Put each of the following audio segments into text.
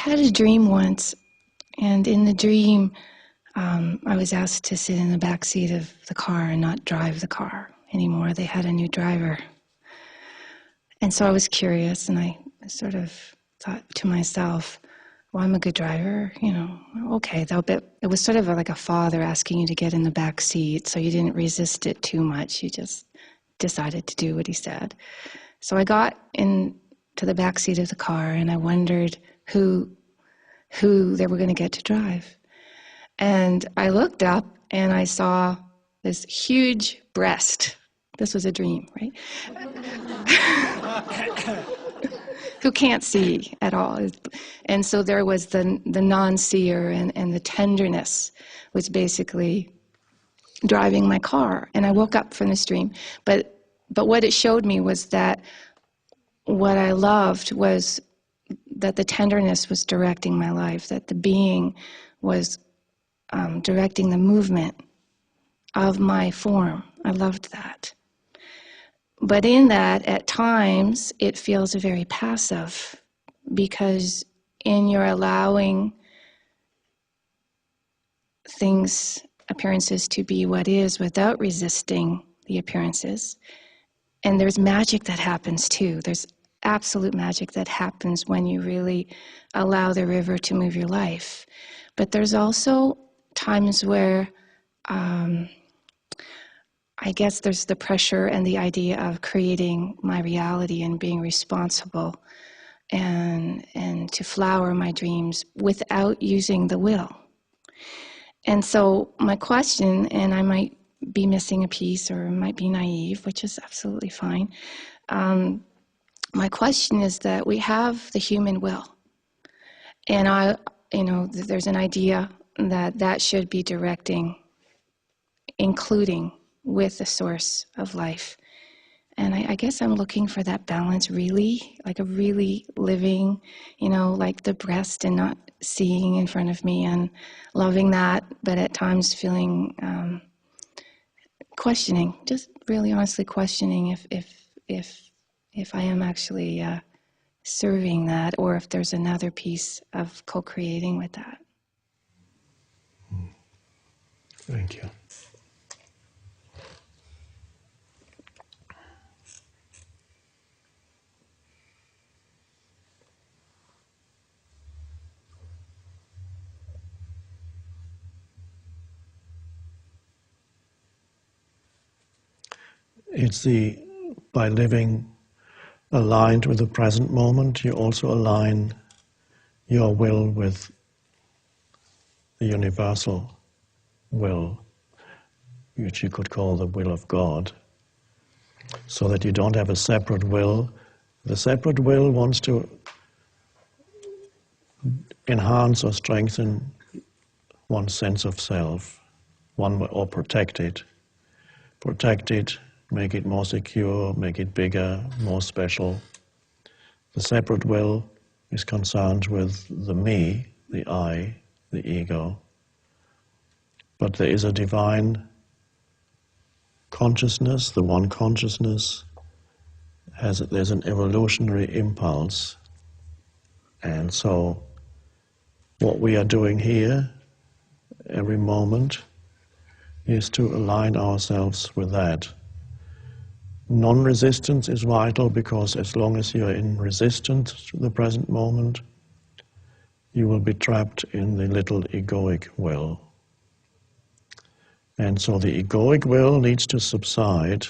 had a dream once, and in the dream, I was asked to sit in the back seat of the car and not drive the car anymore. They had a new driver. And so I was curious, and I sort of thought to myself, well, I'm a good driver, okay. But it was sort of like a father asking you to get in the back seat, so you didn't resist it too much. You just decided to do what he said. So I got into the back seat of the car, and I wondered who they were going to get to drive. And I looked up, and I saw this huge breast. This was a dream, right? Who can't see at all. And so there was the non-seer, and the tenderness was basically driving my car. And I woke up from this dream. But what it showed me was that what I loved was that the tenderness was directing my life, that the being was directing the movement of my form. I loved that. But in that, at times, it feels very passive, because in your allowing things, appearances to be what is without resisting the appearances, and there's magic that happens too. There's absolute magic that happens when you really allow the river to move your life. But there's also times where I guess there's the pressure and the idea of creating my reality and being responsible and to flower my dreams without using the will. And so my question, and I might be missing a piece or might be naive, which is absolutely fine. My question is that we have the human will. And there's an idea that should be directing, including with the source of life. And I guess I'm looking for that balance, really, like a really living, like the breast and not seeing in front of me and loving that, but at times feeling questioning, just really honestly questioning if I am actually serving that, or if there's another piece of co-creating with that. Thank you. It's by living aligned with the present moment, you also align your will with the universal will, which you could call the will of God, so that you don't have a separate will. The separate will wants to enhance or strengthen one's sense of self, or protect it, make it more secure, make it bigger, more special. The separate will is concerned with the me, the I, the ego. But there is a divine consciousness, the one consciousness, there's an evolutionary impulse. And so what we are doing here every moment is to align ourselves with that. Non-resistance is vital, because as long as you're in resistance to the present moment, you will be trapped in the little egoic will. And so the egoic will needs to subside.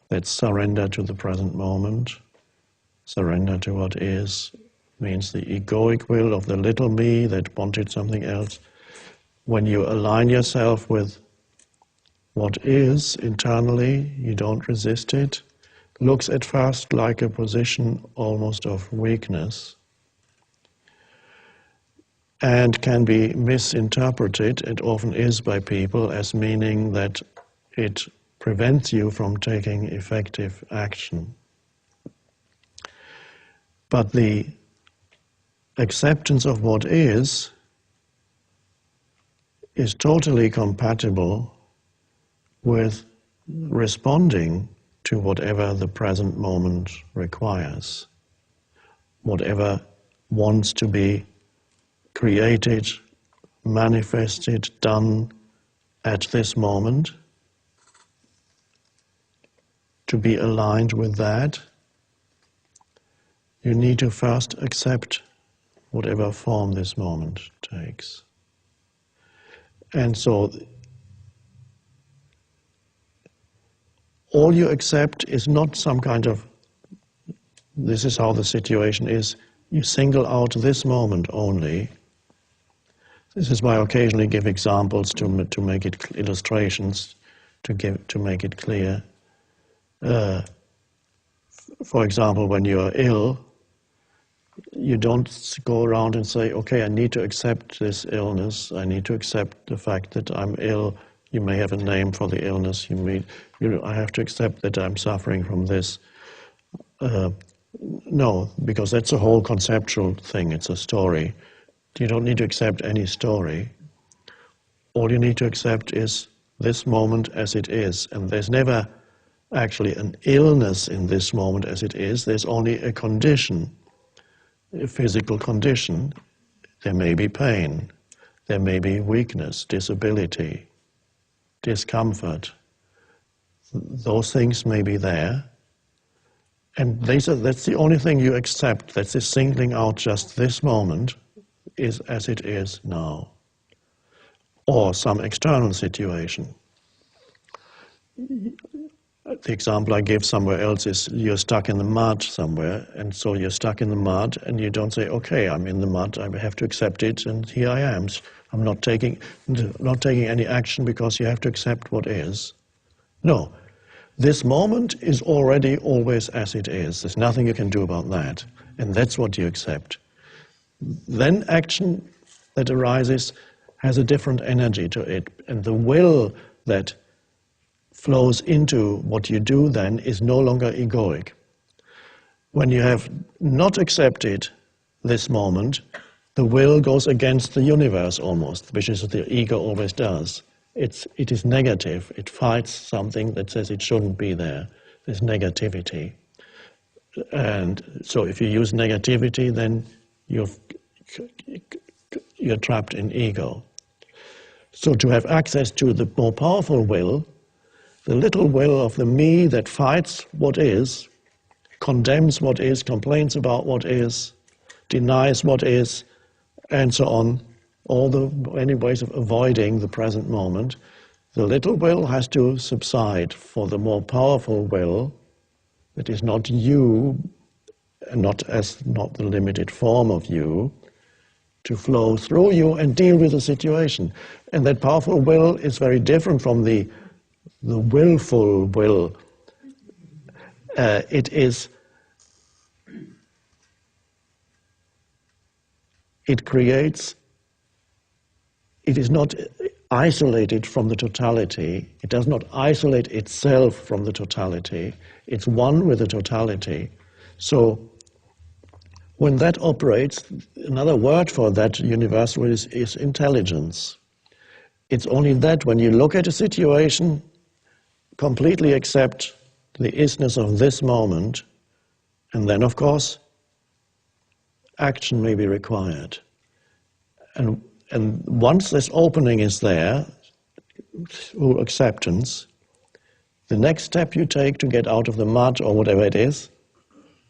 Let's surrender to the present moment. Surrender to what is means the egoic will of the little me that wanted something else. When you align yourself with what is internally, you don't resist it. Looks at first like a position almost of weakness, and can be misinterpreted, it often is by people, as meaning that it prevents you from taking effective action. But the acceptance of what is totally compatible with responding to whatever the present moment requires, whatever wants to be created, manifested, done at this moment, to be aligned with that, you need to first accept whatever form this moment takes. And so all you accept is not some kind of, this is how the situation is. You single out this moment only. This is why I occasionally give examples to make it, illustrations to make it clear. For example, when you are ill, you don't go around and say, okay, I need to accept this illness. I need to accept the fact that I'm ill. You may have a name for the illness. I have to accept that I'm suffering from this. No, because that's a whole conceptual thing. It's a story. You don't need to accept any story. All you need to accept is this moment as it is. And there's never actually an illness in this moment as it is. There's only a condition, a physical condition. There may be pain. There may be weakness, disability, discomfort. Those things may be there. And that's the only thing you accept. That's the singling out just this moment is as it is now. Or some external situation. The example I gave somewhere else is you're stuck in the mud somewhere, and so you're stuck in the mud and you don't say, okay, I'm in the mud, I have to accept it, and here I am. I'm not taking any action because you have to accept what is. No. This moment is already always as it is. There's nothing you can do about that. And that's what you accept. Then action that arises has a different energy to it. And the will that flows into what you do then is no longer egoic. When you have not accepted this moment, the will goes against the universe almost, which is what the ego always does. It is negative. It fights something that says it shouldn't be there. There's negativity. And so if you use negativity, then you're trapped in ego. So to have access to the more powerful will, the little will of the me that fights what is, condemns what is, complains about what is, denies what is, and so on, any ways of avoiding the present moment, the little will has to subside for the more powerful will that is not you, and not the limited form of you, to flow through you and deal with the situation. And that powerful will is very different from the willful will. It is not isolated from the totality. It does not isolate itself from the totality. It's one with the totality. So when that operates, another word for that universal is intelligence. It's only that when you look at a situation, completely accept the isness of this moment, and then, of course, action may be required. And once this opening is there, through acceptance, the next step you take to get out of the mud or whatever it is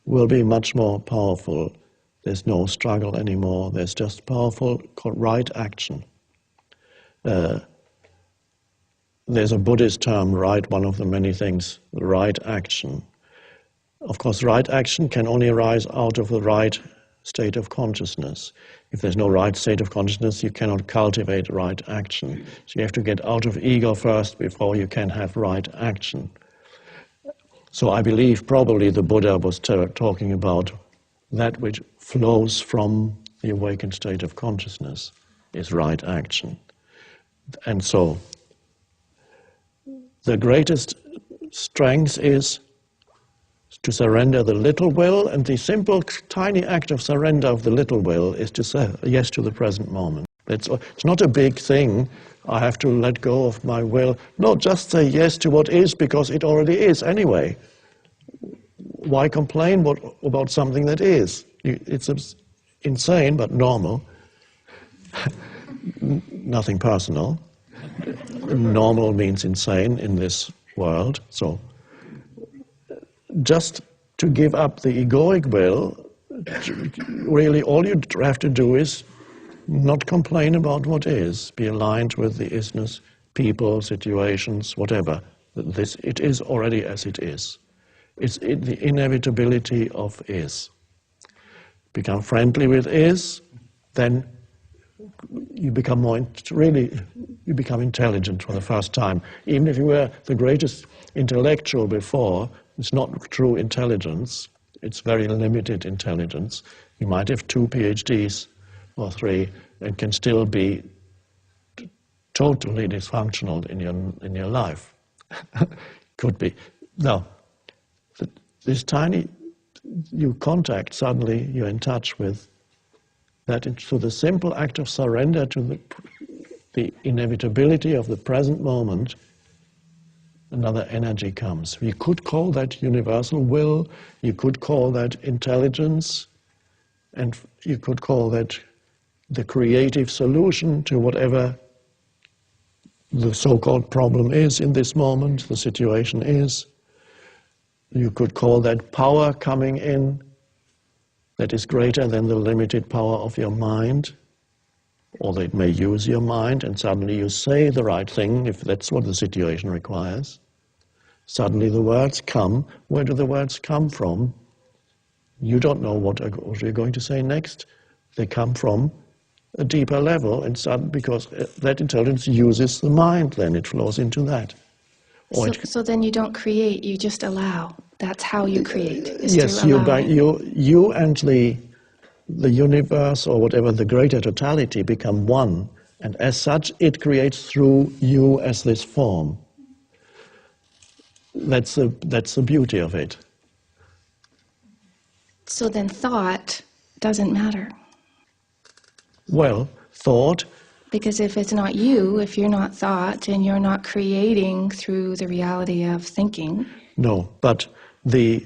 will be much more powerful. There's no struggle anymore. There's just powerful right action. There's a Buddhist term, right, one of the many things, right action. Of course, right action can only arise out of the right state of consciousness. If there's no right state of consciousness, you cannot cultivate right action. So you have to get out of ego first before you can have right action. So I believe probably the Buddha was talking about that which flows from the awakened state of consciousness is right action. And so the greatest strength is to surrender the little will, and the simple, tiny act of surrender of the little will is to say yes to the present moment. It's not a big thing. I have to let go of my will. No, just say yes to what is, because it already is anyway. Why complain about something that is? insane but normal, nothing personal. Normal means insane in this world. So just to give up the egoic will, really all you have to do is not complain about what is, be aligned with the isness, people, situations, whatever. It is already as it is. It's the inevitability of is. Become friendly with is, then you become you become intelligent for the first time. Even if you were the greatest intellectual before, it's not true intelligence. It's very limited intelligence. You might have 2 PhDs or 3 and can still be totally dysfunctional in your life. Could be. Now, this tiny you contact, suddenly you're in touch with that. Through the simple act of surrender to the inevitability of the present moment, another energy comes. You could call that universal will, you could call that intelligence, and you could call that the creative solution to whatever the so-called problem is in this moment, the situation is. You could call that power coming in that is greater than the limited power of your mind, or that may use your mind and suddenly you say the right thing if that's what the situation requires. Suddenly the words come. Where do the words come from? You don't know what you're going to say next. They come from a deeper level, and suddenly, because that intelligence uses the mind, then it flows into that. So then you don't create, you just allow. That's how you create, is yes, through allowing. you and the universe, or whatever, the greater totality, become one, and as such it creates through you as this form. That's the beauty of it. So then thought doesn't matter. Well, thought... Because if it's not you, if you're not thought, and you're not creating through the reality of thinking... No, but the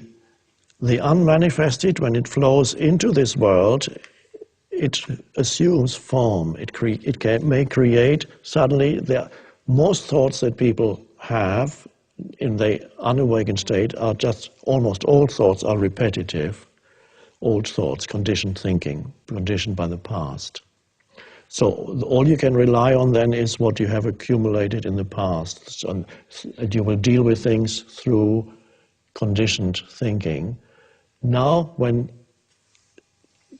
unmanifested, when it flows into this world, it assumes form. It may create, suddenly, most thoughts that people have in the unawakened state are just, almost all thoughts are repetitive. Old thoughts, conditioned thinking, conditioned by the past. So all you can rely on then is what you have accumulated in the past. And you will deal with things through conditioned thinking. Now, when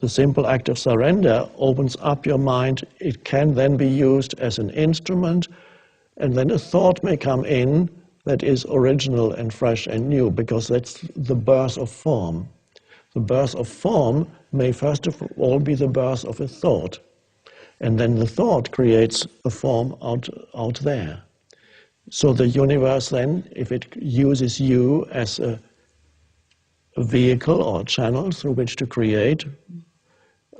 the simple act of surrender opens up your mind, it can then be used as an instrument, and then a thought may come in that is original and fresh and new, because that's the birth of form. The birth of form may first of all be the birth of a thought. And then the thought creates a form out there. So the universe then, if it uses you as a vehicle or a channel through which to create,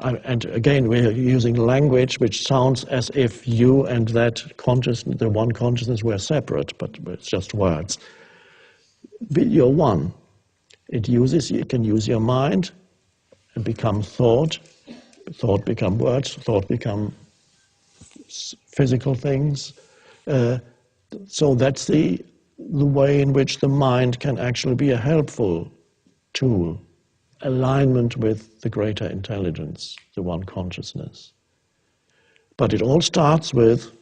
and again we're using language which sounds as if you and that consciousness, the one consciousness, were separate, but it's just words. You're one. It can use your mind and become thought. Thought become words, thought become physical things. So that's the way in which the mind can actually be a helpful tool. Alignment with the greater intelligence, the one consciousness. But it all starts with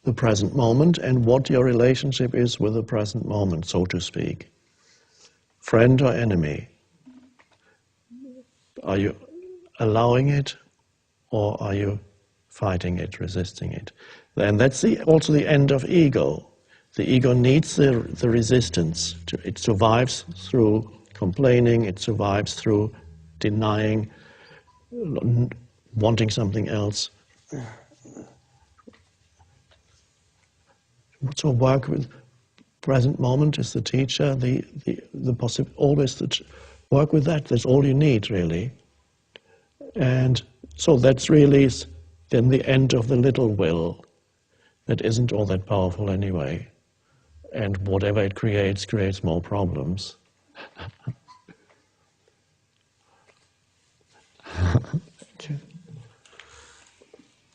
the present moment and what your relationship is with the present moment, so to speak. Friend or enemy? Are you allowing it, or are you fighting it, resisting it? And that's also the end of ego. The ego needs the resistance. It survives through complaining, it survives through denying, wanting something else. So work with present moment as the teacher, always work with that. That's all you need, really. And so that's really then the end of the little will that isn't all that powerful anyway. And whatever it creates more problems.